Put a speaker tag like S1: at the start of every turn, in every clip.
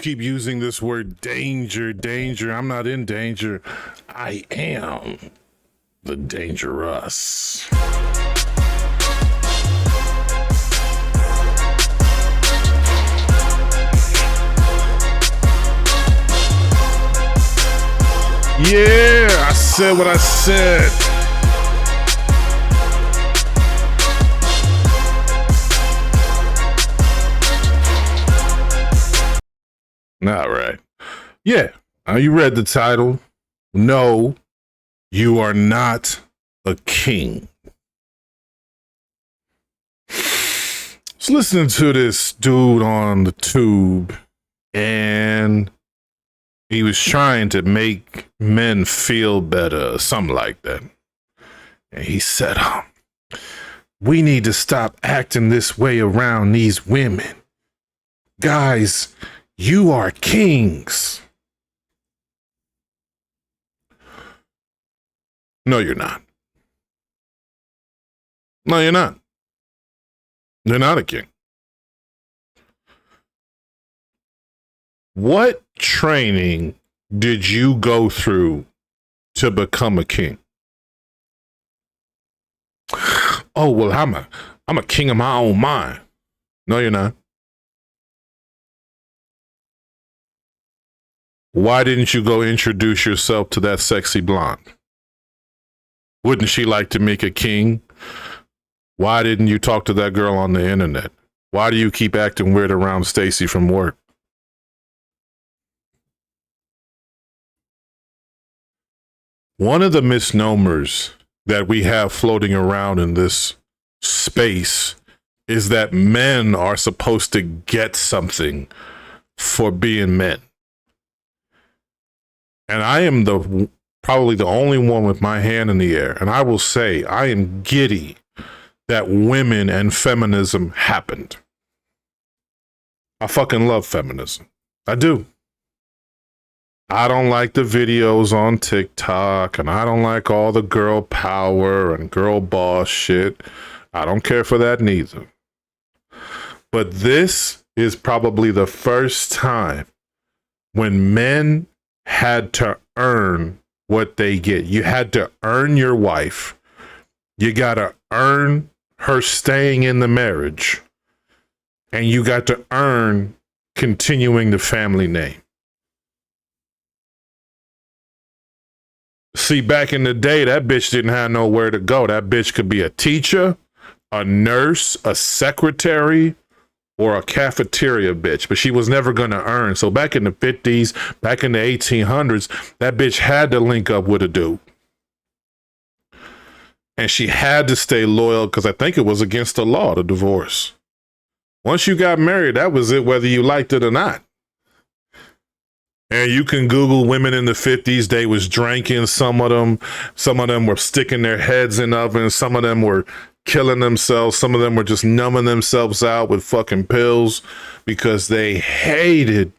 S1: keep using this word danger, danger. I'm not in danger. I am the dangerous. Yeah, I said what I said. All right. Yeah. You read the title. No, you are not a king. So listening to this dude on the tube, and he was trying to make men feel better, something like that. And he said, we need to stop acting this way around these women. Guys, you are kings. No, you're not. No, you're not. You're not a king. What training did you go through to become a king? Oh, well, I'm a king of my own mind. No, you're not. Why didn't you go introduce yourself to that sexy blonde? Wouldn't she like to make a king? Why didn't you talk to that girl on the internet? Why do you keep acting weird around Stacy from work? One of the misnomers that we have floating around in this space is that men are supposed to get something for being men. And I am probably the only one with my hand in the air. And I will say, I am giddy that women and feminism happened. I fucking love feminism. I do. I don't like the videos on TikTok, and I don't like all the girl power and girl boss shit. I don't care for that neither. But this is probably the first time when men had to earn what they get. You had to earn your wife. You got to earn her staying in the marriage. And you got to earn continuing the family name. See, back in the day, that bitch didn't have nowhere to go. That bitch could be a teacher, a nurse, a secretary, or a cafeteria bitch, but she was never going to earn. So back in the 50s, back in the 1800s, that bitch had to link up with a dude. And she had to stay loyal because I think it was against the law to divorce. Once you got married, that was it, whether you liked it or not. And you can Google women in the 50s. They was drinking. Some of them were sticking their heads in ovens. Some of them were killing themselves. Some of them were just numbing themselves out with fucking pills because they hated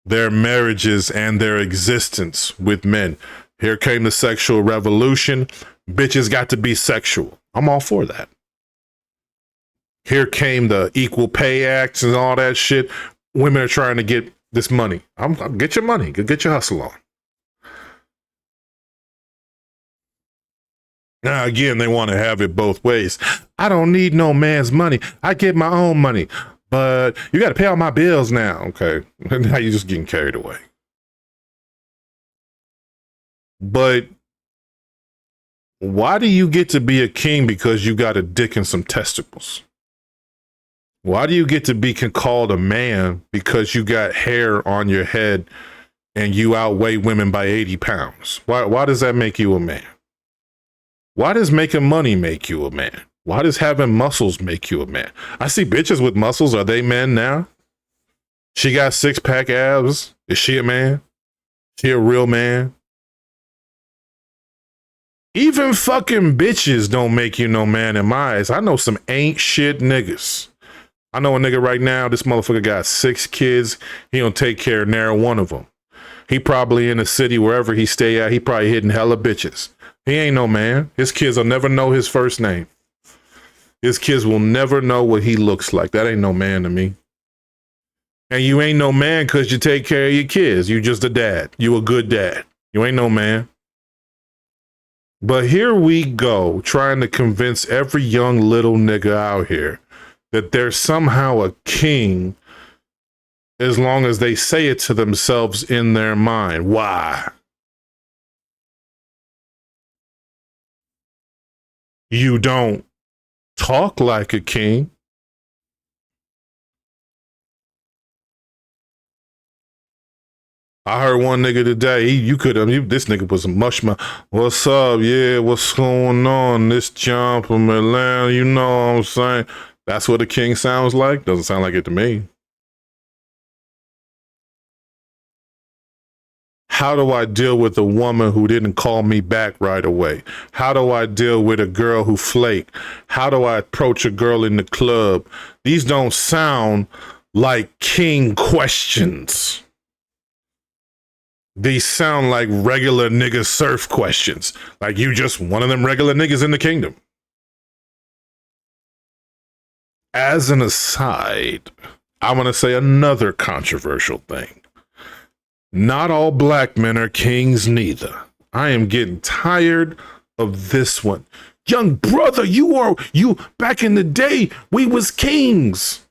S1: their marriages and their existence with men. Here came the sexual revolution. Bitches got to be sexual. I'm all for that. Here came the Equal Pay Acts and all that shit. Women are trying to get this money. I'm get your money. Get your hustle on. Now, again, they want to have it both ways. I don't need no man's money. I get my own money. But you got to pay all my bills now. Okay. Now you're just getting carried away. But why do you get to be a king because you got a dick and some testicles? Why do you get to be called a man because you got hair on your head and you outweigh women by 80 pounds? Why does that make you a man? Why does making money make you a man? Why does having muscles make you a man? I see bitches with muscles. Are they men now? She got 6-pack abs. Is she a man? She a real man? Even fucking bitches don't make you no man in my eyes. I know some ain't shit niggas. I know a nigga right now, this motherfucker got 6 kids. He don't take care of near one of them. He probably in the city, wherever he stay at, he probably hitting hella bitches. He ain't no man. His kids will never know his first name. His kids will never know what he looks like. That ain't no man to me. And you ain't no man because you take care of your kids. You just a dad. You a good dad. You ain't no man. But here we go, trying to convince every young little nigga out here that they're somehow a king as long as they say it to themselves in their mind. Why? You don't talk like a king. I heard one nigga today, this nigga was a mush mouth. What's up? Yeah, what's going on? This John from Atlanta, you know what I'm saying? That's what a king sounds like? Doesn't sound like it to me. How do I deal with a woman who didn't call me back right away? How do I deal with a girl who flaked? How do I approach a girl in the club? These don't sound like king questions. These sound like regular nigga surf questions. Like you just one of them regular niggas in the kingdom. As an aside, I want to say another controversial thing. Not all black men are kings neither. I am getting tired of this one. Young brother, you back in the day, we was kings.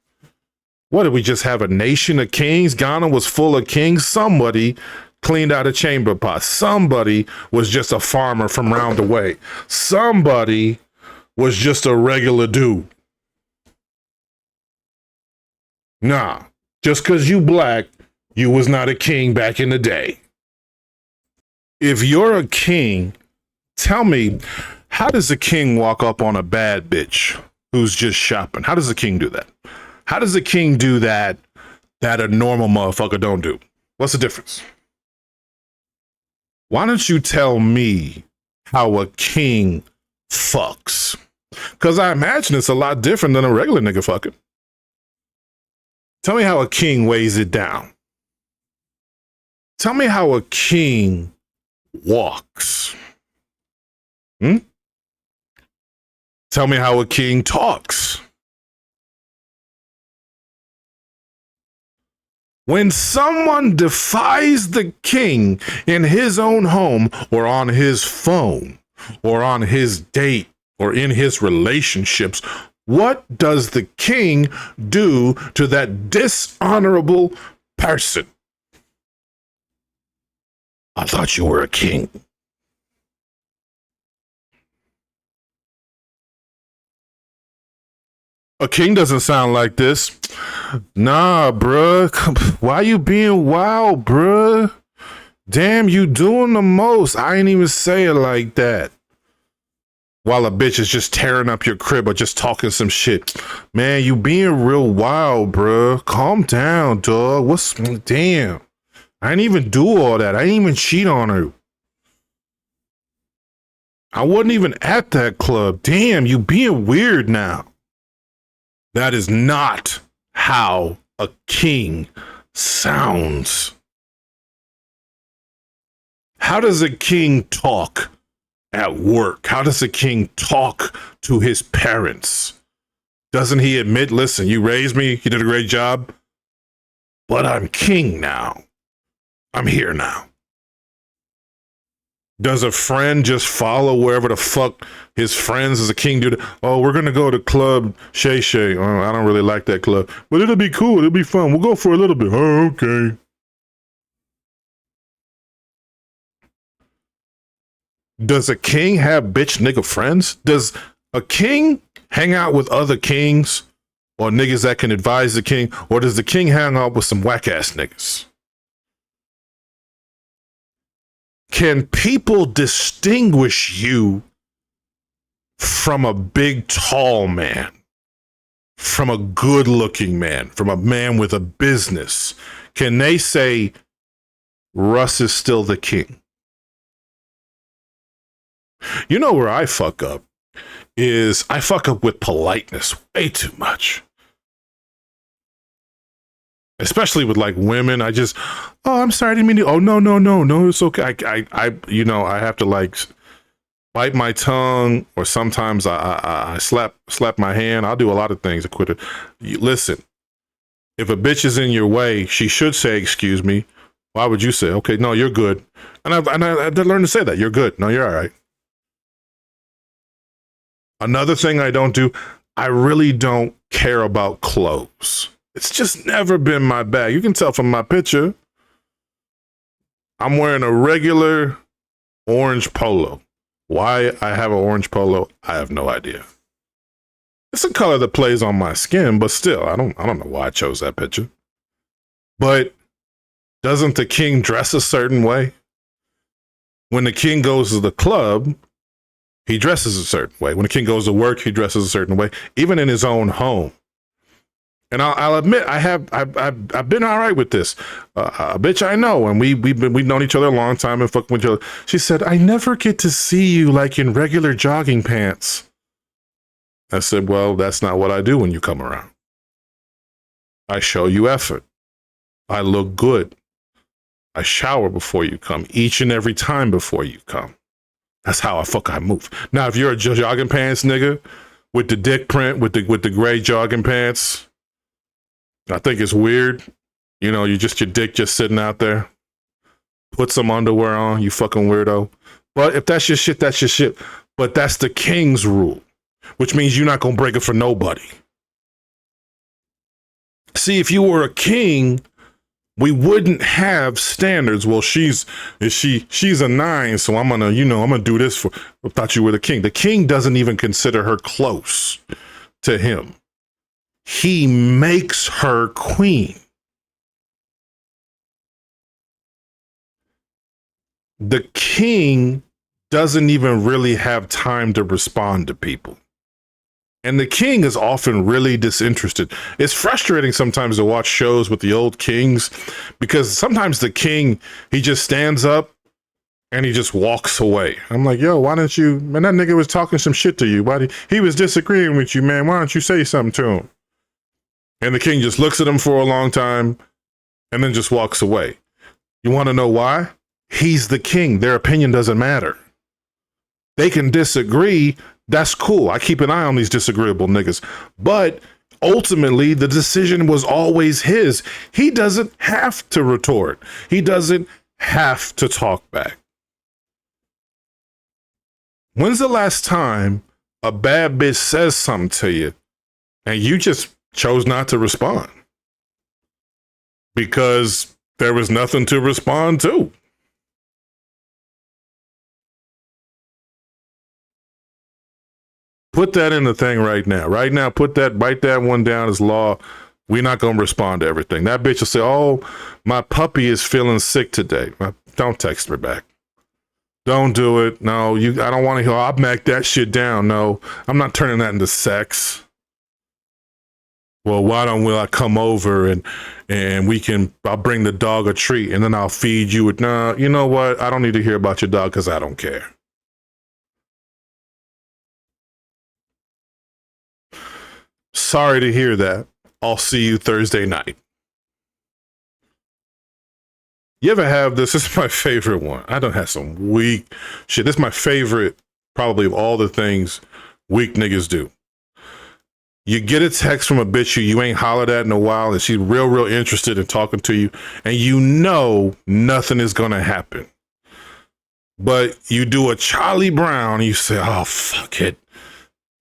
S1: What, did we just have a nation of kings? Ghana was full of kings. Somebody cleaned out a chamber pot. Somebody was just a farmer from round the way. Somebody was just a regular dude. Nah, just because you black, you was not a king back in the day. If you're a king, tell me, how does a king walk up on a bad bitch who's just shopping? How does a king do that? How does a king do that a normal motherfucker don't do? What's the difference? Why don't you tell me how a king fucks? Because I imagine it's a lot different than a regular nigga fucking. Tell me how a king weighs it down. Tell me how a king walks. Tell me how a king talks. When someone defies the king in his own home or on his phone or on his date or in his relationships, what does the king do to that dishonorable person? I thought you were a king. A king doesn't sound like this. Nah, bruh. Why you being wild, bruh? Damn, you doing the most. I ain't even say it like that. While a bitch is just tearing up your crib or just talking some shit. Man, you being real wild, bruh. Calm down, dog. Damn. I didn't even do all that. I didn't even cheat on her. I wasn't even at that club. Damn, you being weird now. That is not how a king sounds. How does a king talk at work? How does a king talk to his parents? Doesn't he admit, listen, you raised me, you did a great job, but I'm king now. I'm here now. Does a friend just follow wherever the fuck his friends as a king do? Oh, we're going to go to Club Shay Shay. Oh, I don't really like that club, but it'll be cool. It'll be fun. We'll go for a little bit. Oh, okay. Does a king have bitch nigga friends? Does a king hang out with other kings or niggas that can advise the king? Or does the king hang out with some whack ass niggas? Can people distinguish you from a big, tall man, from a good-looking man, from a man with a business? Can they say, Russ is still the king? You know where I fuck up is I fuck up with politeness way too much. Especially with like women, I just, oh, I'm sorry, I didn't mean to. Oh, no, it's okay. I have to like bite my tongue, or sometimes I slap my hand. I'll do a lot of things to quit it. Listen, If a bitch is in your way, she should say, excuse me. Why would you say, okay, no, you're good? And I did learn to say that. You're good. No, you're all right. Another thing I don't do, I really don't care about clothes. It's just never been my bag. You can tell from my picture. I'm wearing a regular orange polo. Why I have an orange polo, I have no idea. It's a color that plays on my skin, but still, I don't know why I chose that picture. But doesn't the king dress a certain way? When the king goes to the club, he dresses a certain way. When the king goes to work, he dresses a certain way, even in his own home. And I'll admit, I've been all right with this. A bitch I know, and we've known each other a long time and fucking with each other. She said, I never get to see you like in regular jogging pants. I said, well, that's not what I do when you come around. I show you effort. I look good. I shower before you come, each and every time before you come. That's how I move. Now, if you're a jogging pants nigga with the dick print, with the gray jogging pants, I think it's weird. You know, your dick just sitting out there. Put some underwear on, you fucking weirdo. But if that's your shit, that's your shit. But that's the king's rule, which means you're not gonna break it for nobody. See, if you were a king, we wouldn't have standards. Well, she's a 9, so I'm gonna do this for. I thought you were the king. The king doesn't even consider her close to him. He makes her queen. The king doesn't even really have time to respond to people. And the king is often really disinterested. It's frustrating sometimes to watch shows with the old kings, because sometimes the king, he just stands up and he just walks away. I'm like, yo, why don't you, man, that nigga was talking some shit to you. He was disagreeing with you, man. Why don't you say something to him? And the king just looks at him for a long time and then just walks away. You want to know why? He's the king. Their opinion doesn't matter. They can disagree. That's cool. I keep an eye on these disagreeable niggas. But ultimately, the decision was always his. He doesn't have to retort. He doesn't have to talk back. When's the last time a bad bitch says something to you and you just chose not to respond? Because there was nothing to respond to. Put that in the thing right now. Right now, write that one down as law. We're not going to respond to everything. That bitch will say, oh, my puppy is feeling sick today. Don't text her back. Don't do it. No, I don't want to hear, I'll back that shit down. No, I'm not turning that into sex. Well, why don't I come over and I'll bring the dog a treat and then I'll feed you it. No, you know what? I don't need to hear about your dog because I don't care. Sorry to hear that. I'll see you Thursday night. You ever have this? This is my favorite one. I don't have some weak shit. This is my favorite, probably, of all the things weak niggas do. You get a text from a bitch you ain't hollered at in a while, and she's real interested in talking to you, and you know nothing is going to happen. But you do a Charlie Brown, and you say, oh, fuck it.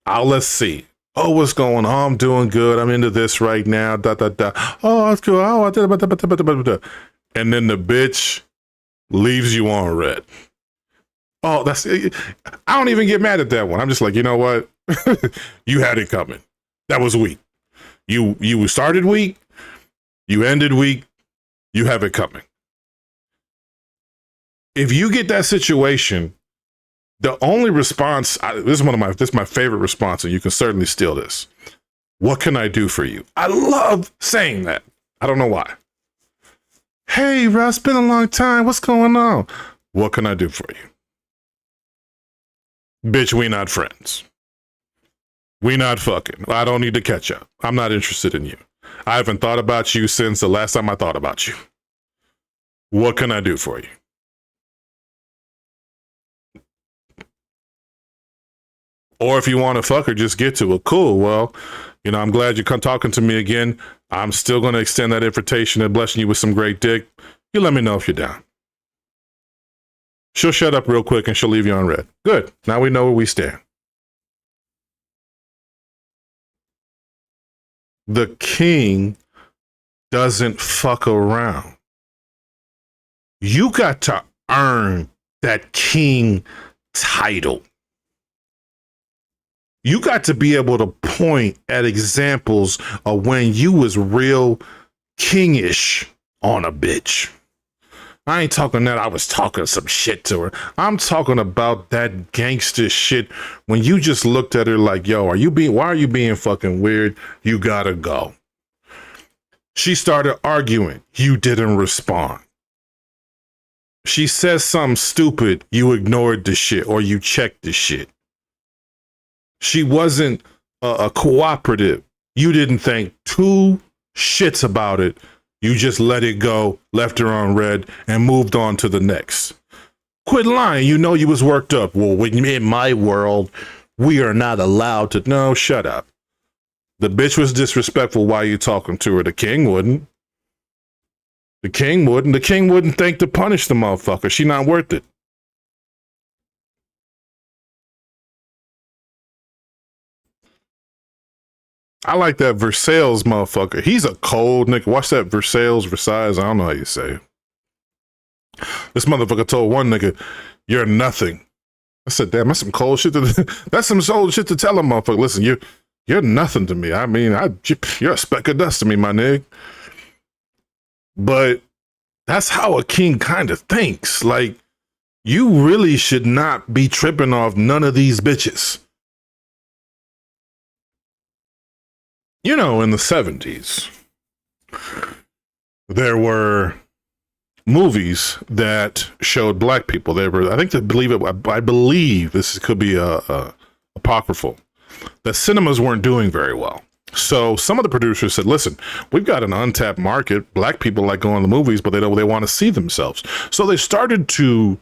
S1: Let's see. Oh, what's going on? I'm doing good. I'm into this right now. Oh, that's cool. Oh, and then the bitch leaves you on red. Oh, I don't even get mad at that one. I'm just like, you know what? You had it coming. That was weak. You started weak. You ended weak. You have it coming. If you get that situation, the only response, this is my favorite response, and you can certainly steal this. What can I do for you? I love saying that. I don't know why. Hey, Russ, been a long time. What's going on? What can I do for you? Bitch, we not friends. We not fucking. I don't need to catch up. I'm not interested in you. I haven't thought about you since the last time I thought about you. What can I do for you? Or if you want to fuck her, just get to it. Cool. Well, I'm glad you're talking to me again. I'm still going to extend that invitation and blessing you with some great dick. You let me know if you're down. She'll shut up real quick and she'll leave you on red. Good. Now we know where we stand. The king doesn't fuck around. You got to earn that king title. You got to be able to point at examples of when you was real kingish on a bitch. I ain't talking that I was talking some shit to her. I'm talking about that gangster shit when you just looked at her like, yo, why are you being fucking weird? You gotta go. She started arguing. You didn't respond. She says something stupid. You ignored the shit or you checked the shit. She wasn't a cooperative. You didn't think two shits about it. You just let it go, left her on red, and moved on to the next. Quit lying. You know you was worked up. Well, in my world, we are not allowed to. No, shut up. The bitch was disrespectful while you talking to her. The king wouldn't. The king wouldn't. The king wouldn't think to punish the motherfucker. She not worth it. I like that Versailles motherfucker. He's a cold nigga. Watch that Versailles. I don't know how you say it. This motherfucker told one nigga, you're nothing. I said, damn, that's some cold shit. That's some cold shit to tell him, motherfucker. Listen, you're nothing to me. I mean, you're a speck of dust to me, my nigga. But that's how a king kind of thinks. Like, you really should not be tripping off none of these bitches. You know, in the 70s, there were movies that showed black people. They were, I believe this could be apocryphal, that cinemas weren't doing very well. So some of the producers said, listen, we've got an untapped market. Black people like going to the movies, but they want to see themselves. So they started to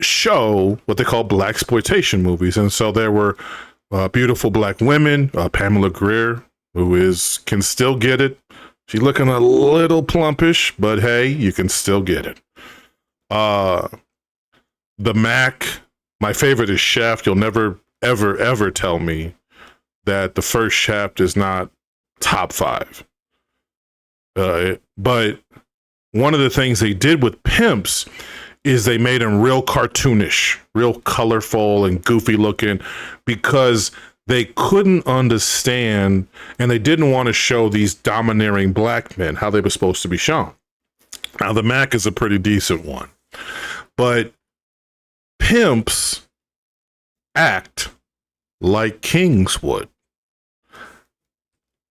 S1: show what they call blaxploitation movies. And so there were beautiful black women, Pamela Grier, who can still get it. She's looking a little plumpish, but hey, you can still get it. The Mac, my favorite is Shaft. You'll never, ever, ever tell me that the first Shaft is not top 5. But one of the things they did with Pimps is they made him real cartoonish, real colorful and goofy looking, because they couldn't understand and they didn't want to show these domineering black men how they were supposed to be shown. Now, the Mac is a pretty decent one, but pimps act like kings would.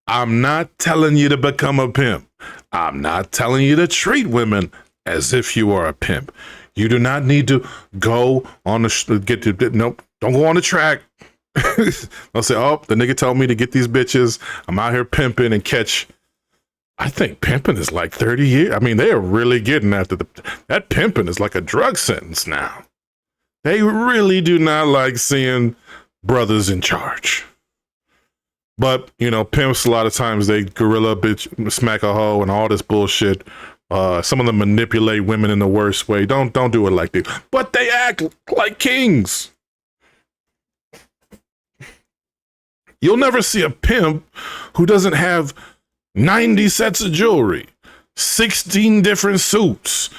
S1: I'm not telling you to become a pimp. I'm not telling you to treat women as if you are a pimp. You do not need to go on the nope. Don't go on the track. I'll say, oh, the nigga told me to get these bitches. I'm out here pimping and catch. I think pimping is like 30 years. I mean, they are really getting after that pimping is like a drug sentence now. They really do not like seeing brothers in charge. But, you know, pimps, a lot of times they gorilla bitch, smack a hoe and all this bullshit. Some of them manipulate women in the worst way. Don't do it like this. But they act like kings. You'll never see a pimp who doesn't have 90 sets of jewelry, 16 different suits,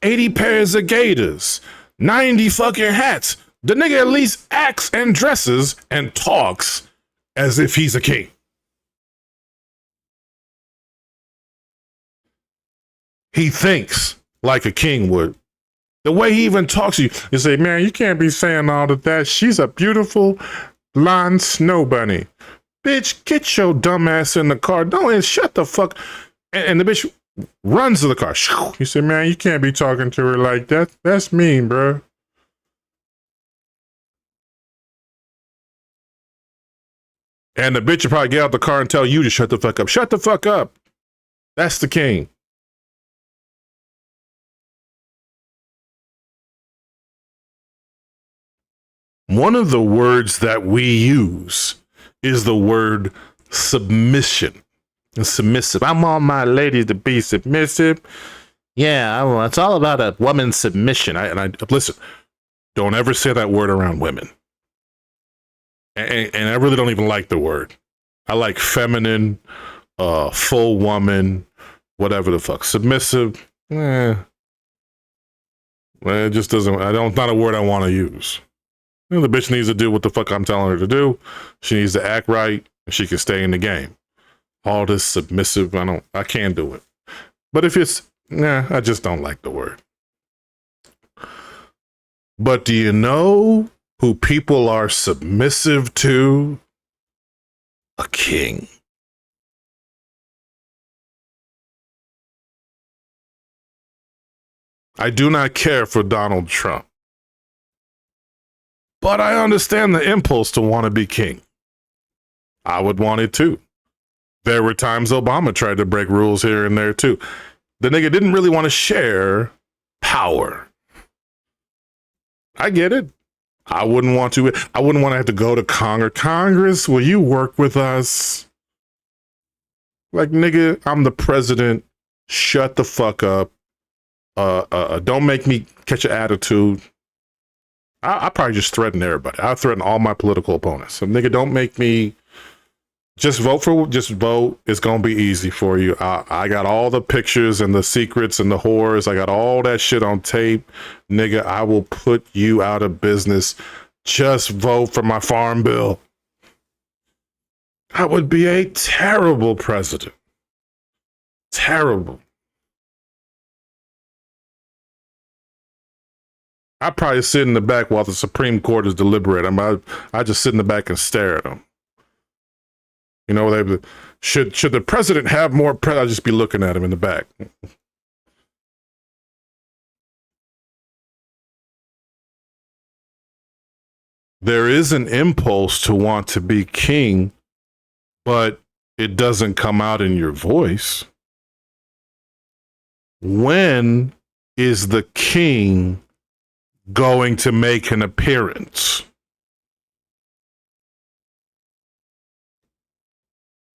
S1: 80 pairs of gaiters, 90 fucking hats. The nigga at least acts and dresses and talks as if he's a king. He thinks like a king would. The way he even talks to you, you say, man, you can't be saying all of that. She's a beautiful blonde snow bunny. Bitch, get your dumb ass in the car. Don't shut the fuck. And the bitch runs to the car. You say, man, you can't be talking to her like that. That's mean, bro. And the bitch will probably get out the car and tell you to shut the fuck up. Shut the fuck up. That's the king. One of the words that we use is the word submission. Submissive. I want my ladies to be submissive. Yeah, it's all about a woman's submission. I listen. Don't ever say that word around women. And I really don't even like the word. I like feminine, full woman, whatever the fuck. Submissive. It just doesn't. Not a word I want to use. The bitch needs to do what the fuck I'm telling her to do. She needs to act right, and she can stay in the game. All this submissive, I can't do it. But if it's, I just don't like the word. But do you know who people are submissive to? A king. I do not care for Donald Trump. But I understand the impulse to want to be king. I would want it too. There were times Obama tried to break rules here and there too. The nigga didn't really want to share power. I get it. I wouldn't want to have to go to Congress. Will you work with us? Like, nigga, I'm the president. Shut the fuck up. Don't make me catch an attitude. I probably just threaten everybody. I threaten all my political opponents. So, nigga, don't make me. Just vote. It's going to be easy for you. I got all the pictures and the secrets and the whores. I got all that shit on tape. Nigga, I will put you out of business. Just vote for my farm bill. I would be a terrible president. Terrible. I probably sit in the back while the Supreme Court is deliberating. I just sit in the back and stare at them. You know, should the president have more? I'll just be looking at him in the back. There is an impulse to want to be king, but it doesn't come out in your voice. When is the king going to make an appearance?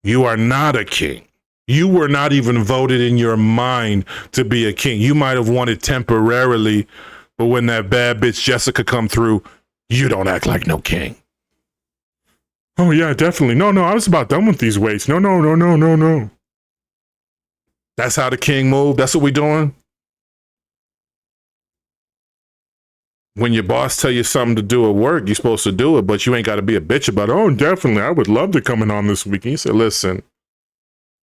S1: You are not a king. You were not even voted in your mind to be a king. You might have won it temporarily, but when that bad bitch Jessica come through, you don't act like no king. Oh yeah, definitely. No, I was about done with these weights. No. That's how the king moved. That's what we doing. When your boss tell you something to do at work, you're supposed to do it, but you ain't got to be a bitch about it. Oh, definitely. I would love to come in on this week. And you say, listen,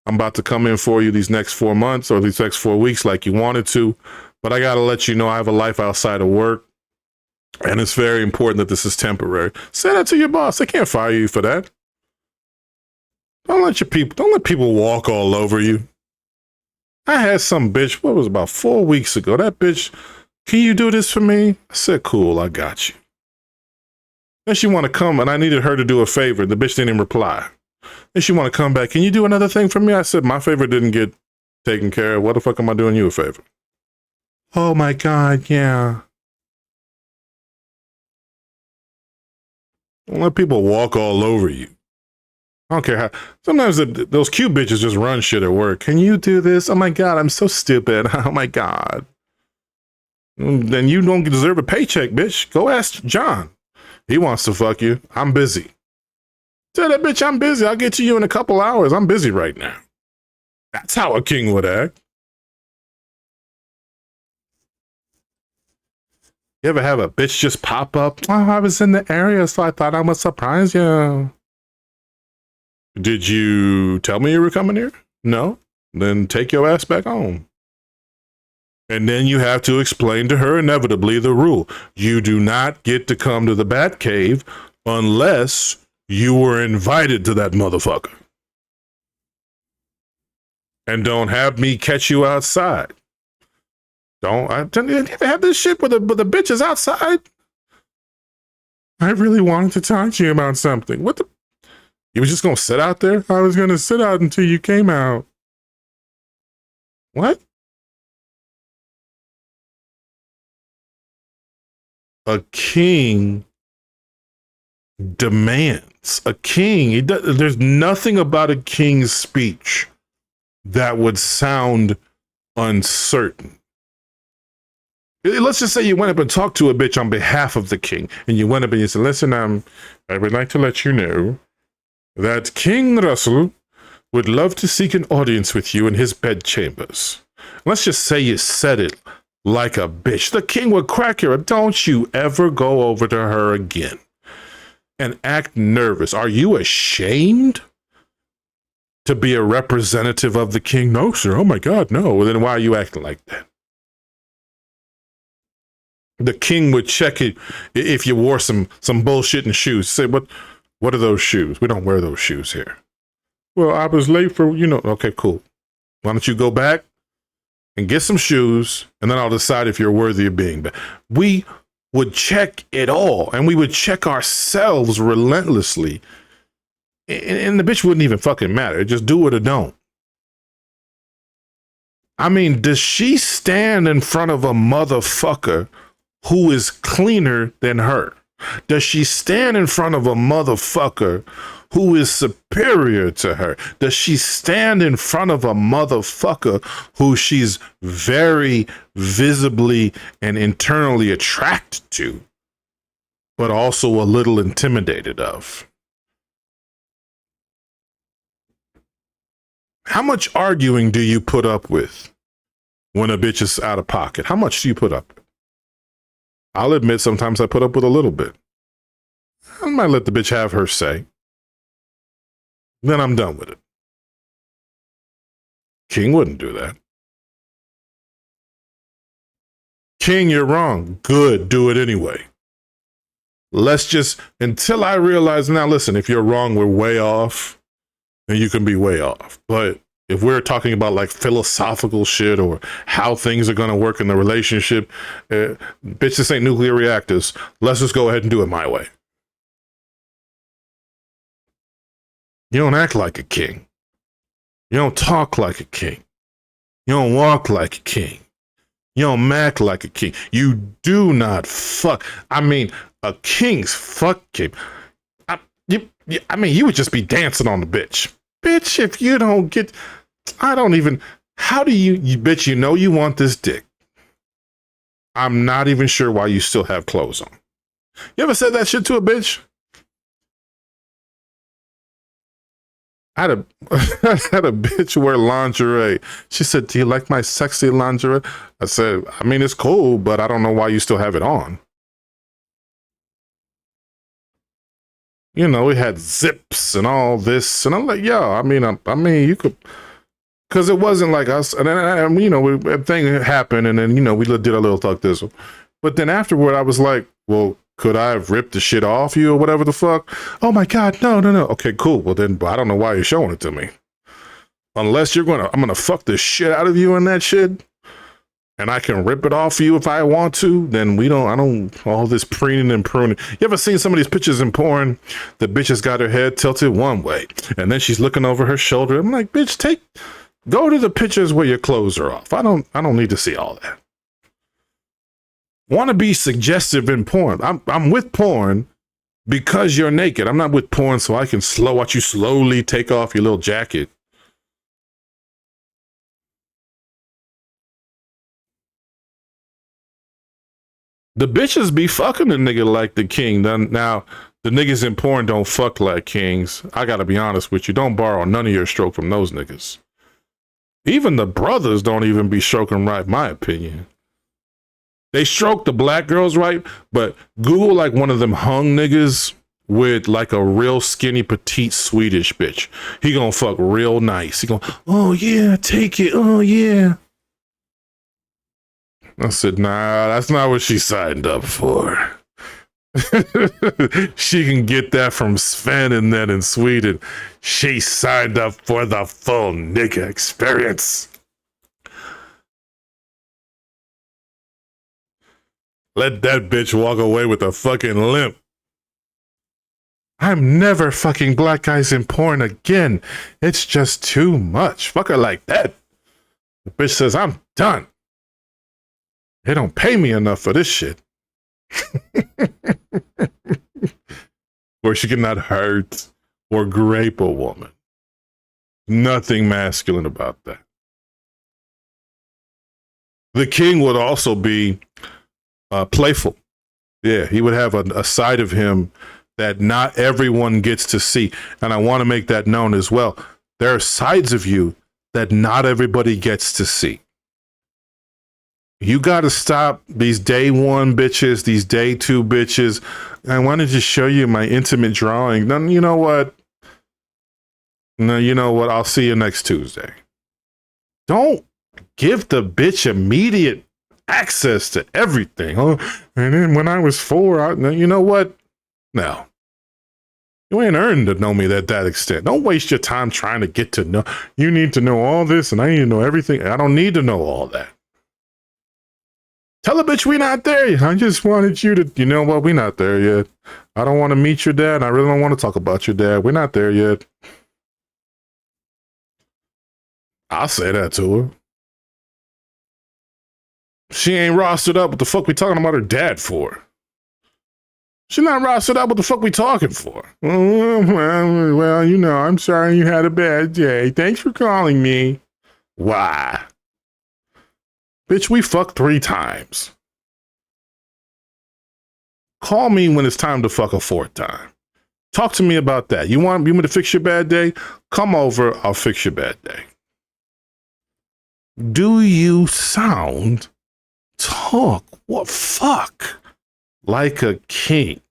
S1: I'm about to come in for you these next 4 months or these next 4 weeks like you wanted to, but I got to let you know I have a life outside of work. And it's very important that this is temporary. Say that to your boss. They can't fire you for that. Don't let people walk all over you. I had some bitch, what was it, about 4 weeks ago? That bitch, can you do this for me? I said, cool, I got you. Then she want to come, and I needed her to do a favor. The bitch didn't even reply. Then she want to come back. Can you do another thing for me? I said, my favor didn't get taken care of. What the fuck am I doing you a favor? Oh my God, yeah. Don't let people walk all over you. I don't care how. Sometimes those cute bitches just run shit at work. Can you do this? Oh my God, I'm so stupid. Oh my God. Then you don't deserve a paycheck, bitch. Go ask John. He wants to fuck you. I'm busy. Tell that bitch I'm busy. I'll get to you in a couple hours. I'm busy right now. That's how a king would act. You ever have a bitch just pop up? Oh, I was in the area, so I thought I would surprise you. Did you tell me you were coming here? No? Then take your ass back home. And then you have to explain to her inevitably the rule. You do not get to come to the Batcave unless you were invited to that motherfucker. And don't have me catch you outside. You ever have this shit with the bitches outside? I really wanted to talk to you about something. What the? You was just gonna sit out there? I was gonna sit out until you came out. What? A king demands. A king, there's nothing about a king's speech that would sound uncertain. Let's just say you went up and talked to a bitch on behalf of the king, and you went up and you said, listen, I would like to let you know that King Russell would love to seek an audience with you in his bedchambers. Let's just say you said it like a bitch. The king would crack her. Don't you ever go over to her again and act nervous. Are you ashamed to be a representative of the king? No, sir. Oh my God, no. Well, then why are you acting like that? The king would check it if you wore some bullshitting shoes. Say, what are those shoes? We don't wear those shoes here. Well, I was late for, okay, cool. Why don't you go back and get some shoes, and then I'll decide if you're worthy of being back. We would check it all, and we would check ourselves relentlessly. And the bitch wouldn't even fucking matter. Just do it or don't. I mean, does she stand in front of a motherfucker who is cleaner than her? Does she stand in front of a motherfucker who is superior to her? Does she stand in front of a motherfucker who she's very visibly and internally attracted to, but also a little intimidated of? How much arguing do you put up with when a bitch is out of pocket? How much do you put up with? I'll admit sometimes I put up with a little bit. I might let the bitch have her say. Then I'm done with it. King wouldn't do that. King, you're wrong. Good, do it anyway. Let's just, until I realize, now listen, if you're wrong, we're way off, then you can be way off. But if we're talking about like philosophical shit or how things are going to work in the relationship, bitch, this ain't nuclear reactors. Let's just go ahead and do it my way. You don't act like a king. You don't talk like a king. You don't walk like a king. You don't act like a king. You do not fuck. I mean, a king's fuck king. I mean, you would just be dancing on the bitch. Bitch, if you don't get, I don't even, how do you bitch, you know you want this dick. I'm not even sure why you still have clothes on. You ever said that shit to a bitch? I had a bitch wear lingerie. She said, do you like my sexy lingerie? I said, I mean, it's cool, but I don't know why you still have it on. You know, we had zips and all this. And I'm like, yo, I mean, you could, because it wasn't like us. And then, a thing happened, and then, we did a little talk this. But then afterward, I was like, well, could I have ripped the shit off you or whatever the fuck? Oh my God, no. Okay, cool. Well then, I don't know why you're showing it to me. Unless I'm gonna fuck the shit out of you in that shit, and I can rip it off you if I want to, then I don't, all this preening and pruning. You ever seen some of these pictures in porn? The bitch has got her head tilted one way, and then she's looking over her shoulder. I'm like, bitch, go to the pictures where your clothes are off. I don't need to see all that. Want to be suggestive in porn. I'm with porn because you're naked. I'm not with porn so I can watch you slowly take off your little jacket. The bitches be fucking a nigga like the king. Now, the niggas in porn don't fuck like kings. I gotta be honest with you. Don't borrow none of your stroke from those niggas. Even the brothers don't even be stroking right, my opinion. They stroke the black girls right, but Google like one of them hung niggas with like a real skinny, petite Swedish bitch. He gonna fuck real nice. He gonna, oh yeah, take it, oh yeah. I said, nah, that's not what she signed up for. She can get that from Sven and then in Sweden. She signed up for the full nigga experience. Let that bitch walk away with a fucking limp. I'm never fucking black guys in porn again. It's just too much. Fuck her like that. The bitch says, I'm done. They don't pay me enough for this shit. Or she cannot hurt or grape a woman. Nothing masculine about that. The king would also be playful. Yeah, he would have a side of him that not everyone gets to see. And I want to make that known as well. There are sides of you that not everybody gets to see. You got to stop these day one bitches, these day two bitches. I wanted to show you my intimate drawing. No, you know what? No, you know what? I'll see you next Tuesday. Don't give the bitch immediate access to everything. Oh, and then when I was 4, you know what? No. You ain't earned to know me that extent. Don't waste your time trying to get to know. You need to know all this, and I need to know everything. I don't need to know all that. Tell a bitch we not there yet. I just wanted you to, you know what? We not there yet. I don't want to meet your dad. I really don't want to talk about your dad. We're not there yet. I'll say that to her. She ain't rostered up. What the fuck we talking about her dad for? She not rostered up. What the fuck we talking for? Well, you know, I'm sorry you had a bad day. Thanks for calling me. Why? Bitch, we fucked 3 times. Call me when it's time to fuck a 4th time. Talk to me about that. You want me to fix your bad day? Come over. I'll fix your bad day. Do you sound, talk, what fuck, like a king?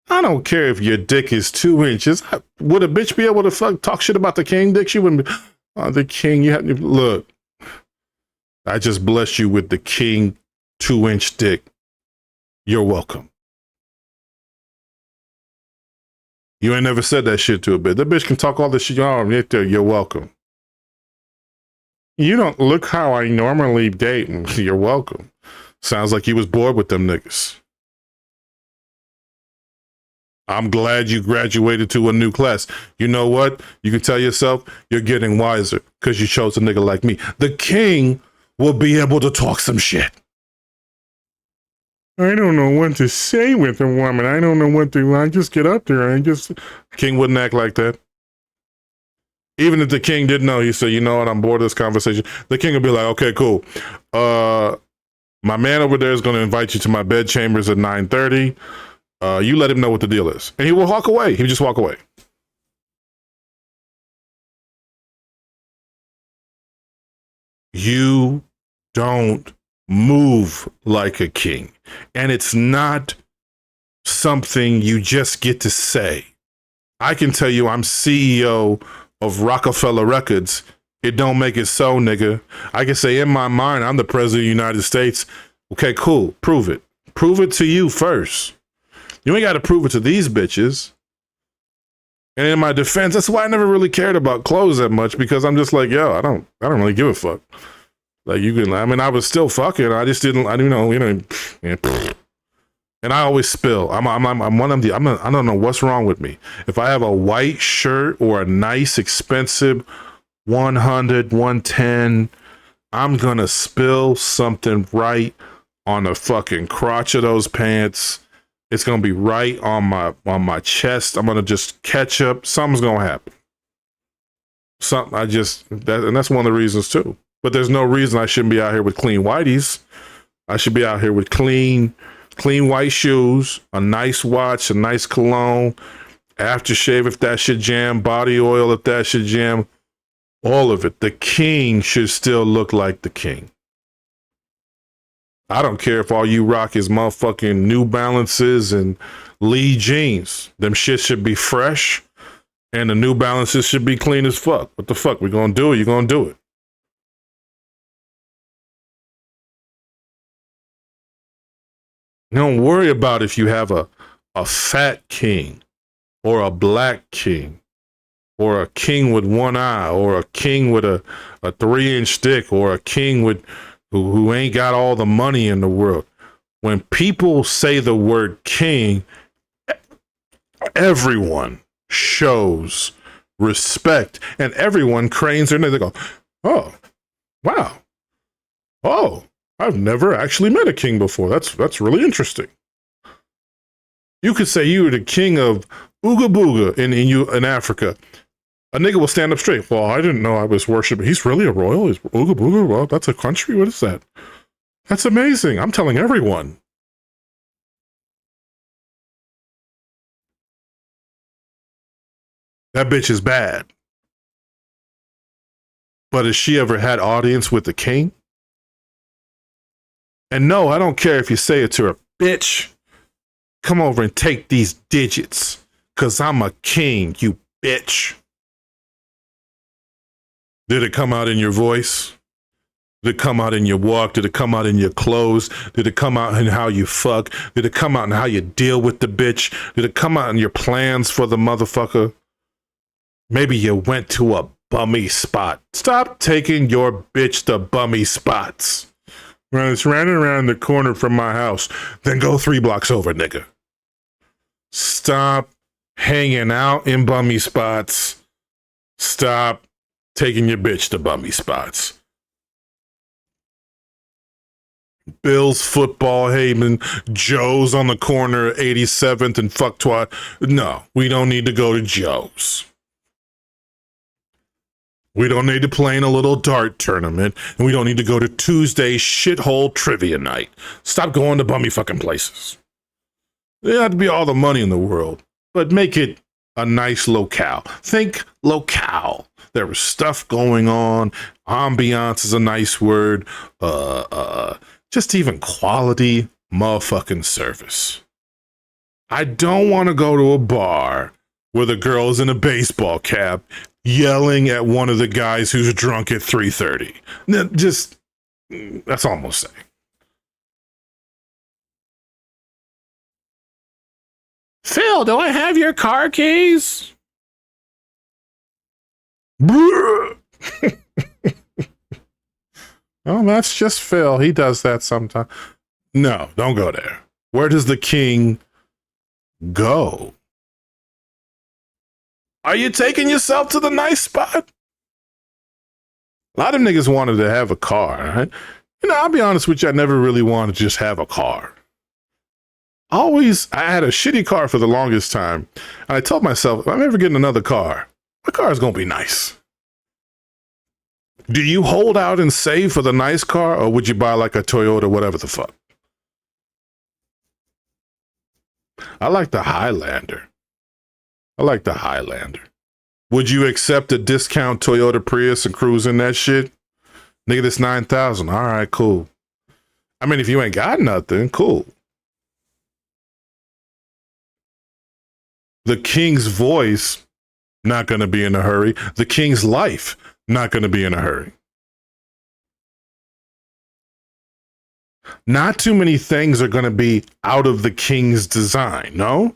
S1: I don't care if your dick is 2 inches. Would a bitch be able to talk shit about the king dick? She wouldn't be, oh, the king, you have to, look, I just blessed you with the king 2-inch dick. You're welcome. You ain't never said that shit to a bitch. That bitch can talk all this shit. Oh, you're welcome. You don't look how I normally date. You're welcome. Sounds like you was bored with them niggas. I'm glad you graduated to a new class. You know what? You can tell yourself you're getting wiser because you chose a nigga like me. The king will be able to talk some shit. I don't know what to say with a woman. I don't know what to, I just get up there. King wouldn't act like that. Even if the king didn't know, he said, you know what, I'm bored of this conversation. The king would be like, okay, cool. My man over there is going to invite you to my bed chambers at 9:30. You let him know what the deal is. And he will walk away. He would just walk away. You don't move like a king. And it's not something you just get to say. I can tell you I'm CEO of Rockefeller Records. It don't make it so, nigga. I can say in my mind, I'm the president of the United States. Okay, cool. Prove it. Prove it to you first. You ain't got to prove it to these bitches. And in my defense, that's why I never really cared about clothes that much, because I'm just like, yo, I don't really give a fuck. Like, you can, I mean, I was still fucking. I just didn't, I don't know, and I always spill. I'm one of the, I don't know what's wrong with me. If I have a white shirt or a nice, expensive 100, 110, I'm going to spill something right on the fucking crotch of those pants. It's going to be right on my chest. I'm going to just catch up. Something's going to happen. And that's one of the reasons too. But there's no reason I shouldn't be out here with clean whiteys. I should be out here with clean white shoes, a nice watch, a nice cologne, aftershave if that should jam, body oil if that should jam, all of it. The king should still look like the king. I don't care if all you rock is motherfucking New Balances and Lee jeans. Them shit should be fresh, and the New Balances should be clean as fuck. What the fuck? We're gonna do it. You're gonna do it. Don't worry about if you have a fat king or a black king or a king with one eye or a king with a 3-inch dick or a king with who ain't got all the money in the world. When people say the word king, everyone shows respect and everyone cranes their neck. They go, oh, wow. Oh, I've never actually met a king before. That's really interesting. You could say you were the king of Ooga Booga in Africa. A nigga will stand up straight. Well, I didn't know I was worshiping. He's really a royal? He's Ooga Booga? Well, that's a country? What is that? That's amazing. I'm telling everyone. That bitch is bad. But has she ever had audience with the king? And no, I don't care if you say it to her. Bitch, come over and take these digits. Because I'm a king, you bitch. Did it come out in your voice? Did it come out in your walk? Did it come out in your clothes? Did it come out in how you fuck? Did it come out in how you deal with the bitch? Did it come out in your plans for the motherfucker? Maybe you went to a bummy spot. Stop taking your bitch to bummy spots. Well, it's right around the corner from my house. Then go 3 blocks over, nigga. Stop hanging out in bummy spots. Stop taking your bitch to bummy spots. Bill's Football Haven, Joe's on the corner, 87th and fuck twat. No, we don't need to go to Joe's. We don't need to play in a little dart tournament, and we don't need to go to Tuesday shithole trivia night. Stop going to bummy fucking places. There have to be all the money in the world, but make it a nice locale. Think locale. There was stuff going on. Ambiance is a nice word. Just even quality motherfucking service. I don't want to go to a bar where the girl's in a baseball cap yelling at one of the guys who's drunk at 3:30. Just, that's all I'm gonna say. Phil, do I have your car keys? Oh, that's just Phil. He does that sometimes. No, don't go there. Where does the king go? Are you taking yourself to the nice spot? A lot of niggas wanted to have a car, right? You know, I'll be honest with you, I never really wanted to just have a car. I had a shitty car for the longest time. And I told myself, if I'm ever getting another car, my car is going to be nice. Do you hold out and save for the nice car, or would you buy like a Toyota, whatever the fuck? I like the Highlander. Would you accept a discount Toyota Prius and cruise in that shit? Nigga, this $9,000. All right, cool. I mean, if you ain't got nothing, cool. The king's voice, not going to be in a hurry. The king's life, not going to be in a hurry. Not too many things are going to be out of the king's design, no?